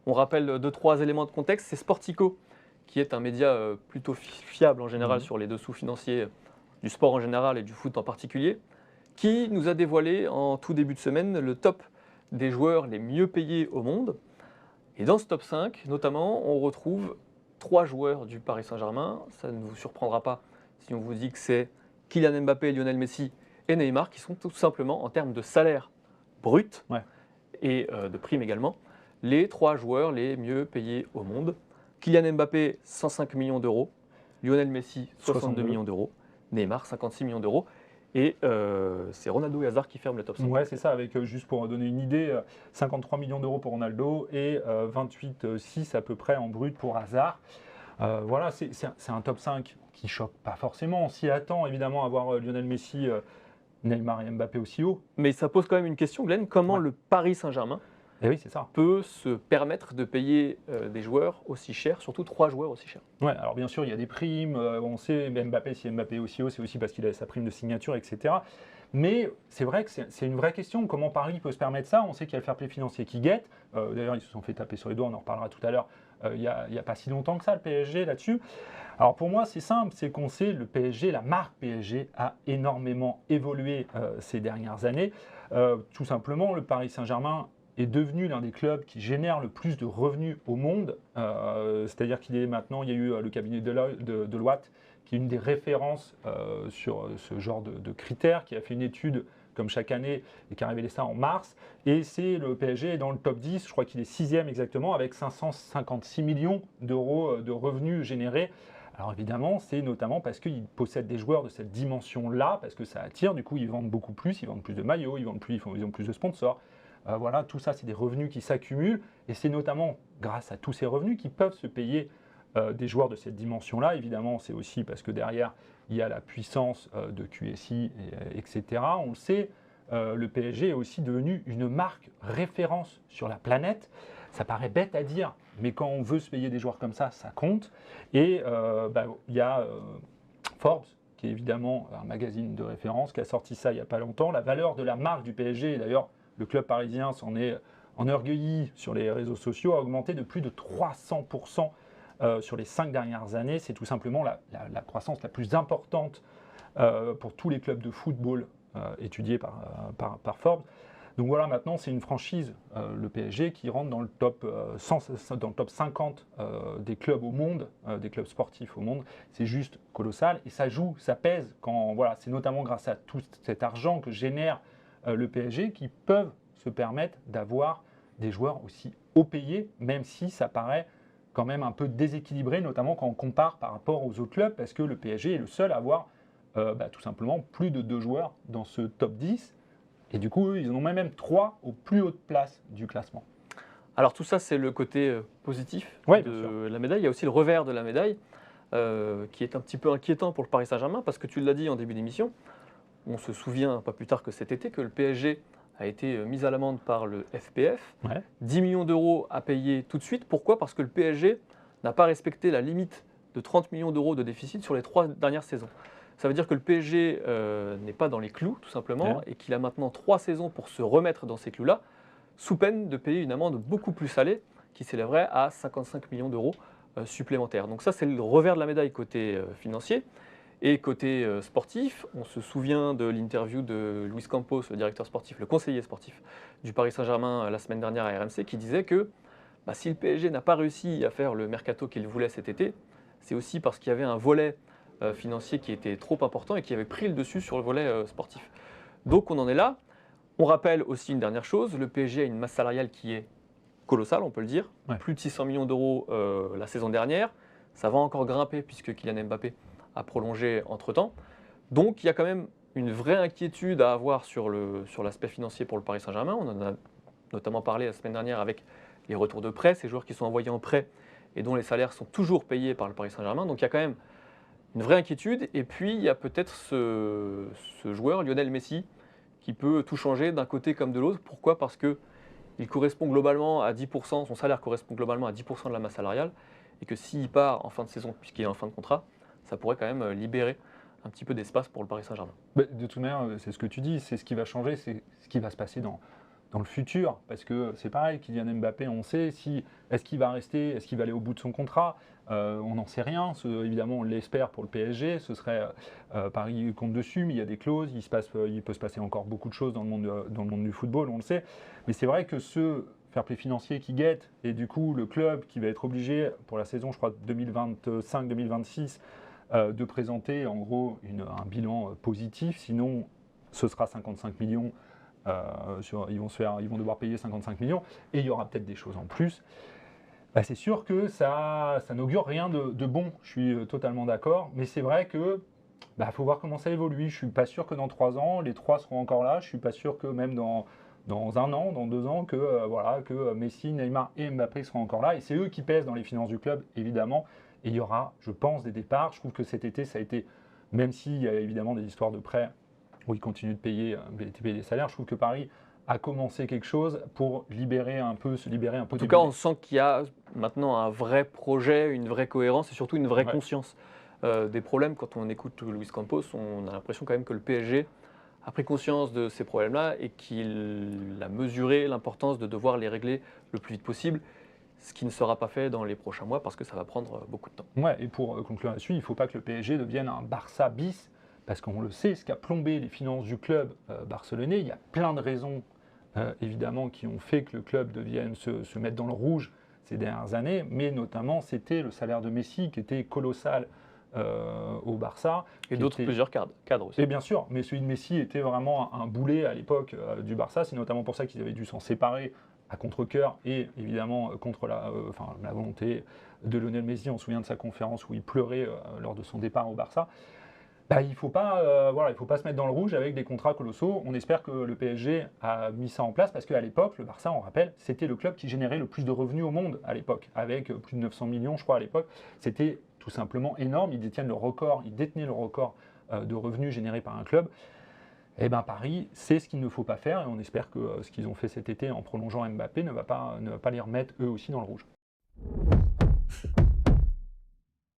On rappelle 2-3 éléments de contexte. C'est Sportico, qui est un média plutôt fiable en général sur les dessous financiers du sport en général et du foot en particulier, qui nous a dévoilé en tout début de semaine le top des joueurs les mieux payés au monde. Et dans ce top 5, notamment, on retrouve 3 joueurs du Paris Saint-Germain. Ça ne vous surprendra pas si on vous dit que c'est Kylian Mbappé, Lionel Messi et Neymar, qui sont tout simplement, en termes de salaire brut et de primes également, les 3 joueurs les mieux payés au monde. Kylian Mbappé, 105 millions d'euros. Lionel Messi, 62 millions d'euros. Neymar, 56 millions d'euros. Et c'est Ronaldo et Hazard qui ferment le top 5. Ouais, c'est ça, avec juste pour donner une idée, 53 millions d'euros pour Ronaldo et 28,6 à peu près en brut pour Hazard. Voilà, c'est un top 5 qui choque pas forcément. On s'y attend évidemment à voir Lionel Messi, Neymar et Mbappé aussi haut. Mais ça pose quand même une question, Glenn. Comment le Paris Saint-Germain oui, c'est ça. peut se permettre de payer des joueurs aussi chers, surtout 3 joueurs aussi chers? Ouais, alors bien sûr, il y a des primes. On sait, Mbappé, si Mbappé est aussi haut, c'est aussi parce qu'il a sa prime de signature, etc. Mais c'est vrai que c'est une vraie question. Comment Paris peut se permettre ça? On sait qu'il y a le fair play financier qui guette. D'ailleurs, ils se sont fait taper sur les doigts, on en reparlera tout à l'heure. Il n'y a pas si longtemps que ça, le PSG, là-dessus. Alors pour moi, c'est simple, c'est qu'on sait le PSG, la marque PSG a énormément évolué ces dernières années. Tout simplement, le Paris Saint-Germain est devenu l'un des clubs qui génère le plus de revenus au monde. C'est-à-dire qu'il est maintenant, il y a eu le cabinet de Deloitte, qui est une des références sur ce genre de critères, qui a fait une étude comme chaque année et qui a révélé ça en mars. Et c'est le PSG est dans le top 10, je crois qu'il est 6e exactement, avec 556 millions d'euros de revenus générés. Alors évidemment, c'est notamment parce qu'ils possèdent des joueurs de cette dimension-là, parce que ça attire, du coup ils vendent beaucoup plus, ils vendent plus de maillots, ils ont plus de sponsors. Voilà, tout ça, c'est des revenus qui s'accumulent et c'est notamment grâce à tous ces revenus qu'ils peuvent se payer des joueurs de cette dimension-là. Évidemment, c'est aussi parce que derrière, il y a la puissance de QSI, etc. On le sait, le PSG est aussi devenu une marque référence sur la planète. Ça paraît bête à dire, mais quand on veut se payer des joueurs comme ça compte. Et il y a Forbes, qui est évidemment un magazine de référence, qui a sorti ça il n'y a pas longtemps. La valeur de la marque du PSG, et d'ailleurs, le club parisien s'en est enorgueilli sur les réseaux sociaux, a augmenté de plus de 300% sur les 5 dernières années. C'est tout simplement la croissance la plus importante pour tous les clubs de football étudiés par Forbes. Donc voilà, maintenant c'est une franchise, le PSG, qui rentre dans le top 50 des clubs au monde, des clubs sportifs au monde. C'est juste colossal et ça joue, ça pèse. C'est notamment grâce à tout cet argent que génère le PSG qui peuvent se permettre d'avoir des joueurs aussi haut payés, même si ça paraît quand même un peu déséquilibré, notamment quand on compare par rapport aux autres clubs, parce que le PSG est le seul à avoir tout simplement plus de 2 joueurs dans ce top 10. Et du coup, ils en ont même 3 aux plus hautes places du classement. Alors tout ça, c'est le côté positif de la médaille. Il y a aussi le revers de la médaille, qui est un petit peu inquiétant pour le Paris Saint-Germain, parce que tu l'as dit en début d'émission, on se souvient pas plus tard que cet été que le PSG a été mis à l'amende par le FPF. 10 millions d'euros à payer tout de suite. Pourquoi? Parce que le PSG n'a pas respecté la limite de 30 millions d'euros de déficit sur les 3 dernières saisons. Ça veut dire que le PSG n'est pas dans les clous, tout simplement, et qu'il a maintenant 3 saisons pour se remettre dans ces clous-là, sous peine de payer une amende beaucoup plus salée, qui s'élèverait à 55 millions d'euros supplémentaires. Donc ça, c'est le revers de la médaille côté financier. Et côté sportif, on se souvient de l'interview de Luis Campos, le directeur sportif, le conseiller sportif du Paris Saint-Germain la semaine dernière à RMC, qui disait que si le PSG n'a pas réussi à faire le mercato qu'il voulait cet été, c'est aussi parce qu'il y avait un volet financier qui était trop important et qui avait pris le dessus sur le volet sportif. Donc on en est là. On rappelle aussi une dernière chose, le PSG a une masse salariale qui est colossale, on peut le dire, plus de 600 millions d'euros la saison dernière. Ça va encore grimper puisque Kylian Mbappé a prolongé entre-temps. Donc il y a quand même une vraie inquiétude à avoir sur l'aspect financier pour le Paris Saint-Germain. On en a notamment parlé la semaine dernière avec les retours de prêt, ces joueurs qui sont envoyés en prêt et dont les salaires sont toujours payés par le Paris Saint-Germain. Donc il y a quand même une vraie inquiétude. Et puis il y a peut-être ce joueur, Lionel Messi, qui peut tout changer d'un côté comme de l'autre. Pourquoi? Parce qu'il correspond globalement à 10%, son salaire correspond globalement à 10% de la masse salariale, et que s'il part en fin de saison, puisqu'il est en fin de contrat, ça pourrait quand même libérer un petit peu d'espace pour le Paris Saint-Germain. De toute manière, c'est ce que tu dis, c'est ce qui va changer, c'est ce qui va se passer dans le futur, parce que c'est pareil, Kylian Mbappé, on sait est-ce qu'il va rester, est-ce qu'il va aller au bout de son contrat, on n'en sait rien. Évidemment, on l'espère pour le PSG, ce serait Paris compte dessus, mais il y a des clauses, il peut se passer encore beaucoup de choses dans le monde du football, on le sait. Mais c'est vrai que ce fair play financier qui guette, et du coup le club qui va être obligé pour la saison, je crois 2025-2026, de présenter en gros un bilan positif, sinon ce sera 55 millions. Ils vont devoir payer 55 millions et il y aura peut-être des choses en plus. Bah, c'est sûr que ça n'augure rien de bon, je suis totalement d'accord, mais c'est vrai que faut voir comment ça évolue. Je ne suis pas sûr que dans 3 ans, les 3 seront encore là. Je ne suis pas sûr que même dans 1 an, dans 2 ans, que Messi, Neymar et Mbappé seront encore là. Et c'est eux qui pèsent dans les finances du club, évidemment. Et il y aura, je pense, des départs. Je trouve que cet été, ça a été, même s'il y a évidemment des histoires de prêts, où ils continuent de payer des salaires. Je trouve que Paris a commencé quelque chose pour se libérer un peu. En tout cas, on sent qu'il y a maintenant un vrai projet, une vraie cohérence et surtout une vraie conscience des problèmes. Quand on écoute Luis Campos, on a l'impression quand même que le PSG a pris conscience de ces problèmes-là et qu'il a mesuré l'importance de devoir les régler le plus vite possible, ce qui ne sera pas fait dans les prochains mois parce que ça va prendre beaucoup de temps. Ouais, et pour conclure là-dessus, il ne faut pas que le PSG devienne un Barça bis, parce qu'on le sait, ce qui a plombé les finances du club barcelonais, il y a plein de raisons évidemment qui ont fait que le club devienne se mettre dans le rouge ces dernières années, mais notamment c'était le salaire de Messi qui était colossal au Barça. Et plusieurs cadres aussi. Et bien sûr, mais celui de Messi était vraiment un boulet à l'époque du Barça, c'est notamment pour ça qu'ils avaient dû s'en séparer à contre-cœur et évidemment contre la volonté de Lionel Messi. On se souvient de sa conférence où il pleurait lors de son départ au Barça. Il ne faut pas se mettre dans le rouge avec des contrats colossaux. On espère que le PSG a mis ça en place parce qu'à l'époque, le Barça, on rappelle, c'était le club qui générait le plus de revenus au monde à l'époque, avec plus de 900 millions, je crois, à l'époque. C'était tout simplement énorme. Ils détenaient le record de revenus générés par un club. Et Paris, c'est ce qu'il ne faut pas faire et on espère que ce qu'ils ont fait cet été en prolongeant Mbappé ne va pas les remettre eux aussi dans le rouge.